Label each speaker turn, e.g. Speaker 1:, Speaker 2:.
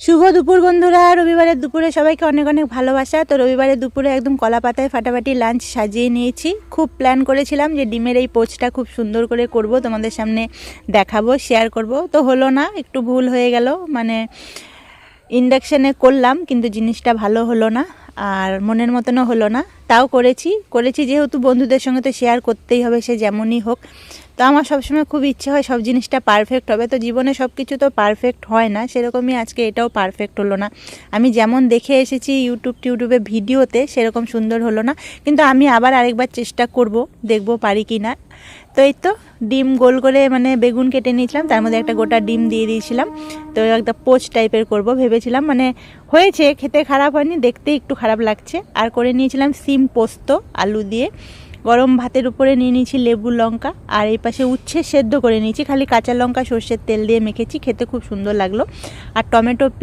Speaker 1: শুভ দুপুর বন্ধুরা। রবিবারের দুপুরে সবাইকে অনেক অনেক ভালোবাসা। তো রবিবারের দুপুরে একদম কলা পাতায় ফাটাফাটি লাঞ্চ সাজিয়ে নিয়েছি। খুব প্ল্যান করেছিলাম যে ডিমের এই পোচটা খুব সুন্দর করে করব, তোমাদের সামনে দেখাবো, শেয়ার করব। তো হলো না, একটু ভুল হয়ে গেল। মানে ইন্ডাকশানে করলাম কিন্তু জিনিসটা ভালো হলো না, আর মনের মতনও হলো না। তাও করেছি যেহেতু বন্ধুদের সঙ্গে তো শেয়ার করতেই হবে, সে যেমনই হোক। তো আমার সবসময় খুব ইচ্ছে হয় সব জিনিসটা পারফেক্ট হবে। তো জীবনে সব কিছু তো পারফেক্ট হয় না, সেরকমই আজকে এটাও পারফেক্ট হলো না। আমি যেমন দেখে এসেছি ইউটিউবে ভিডিওতে সেরকম সুন্দর হলো না, কিন্তু আমি আবার আরেকবার চেষ্টা করব, দেখব পারি কি না। তো এই তো ডিম গোল করে মানে বেগুন কেটে নিয়েছিলাম, তার মধ্যে একটা গোটা ডিম দিয়ে দিয়েছিলাম। তো একটা পোচ টাইপের করব ভেবেছিলাম, মানে হয়েছে, খেতে খারাপ হয়নি, দেখতে একটু খারাপ লাগছে। আর করে নিয়েছিলাম সিম পোস্ত আলু দিয়ে। গরম ভাতের উপরে নিয়ে নিয়েছি লেবু লঙ্কা, আর এই পাশে উচ্ছে সেদ্ধ করে নিয়েছি, খালি কাঁচা লঙ্কা সর্ষের তেল দিয়ে মেখেছি, খেতে খুব সুন্দর লাগলো। আর টমেটো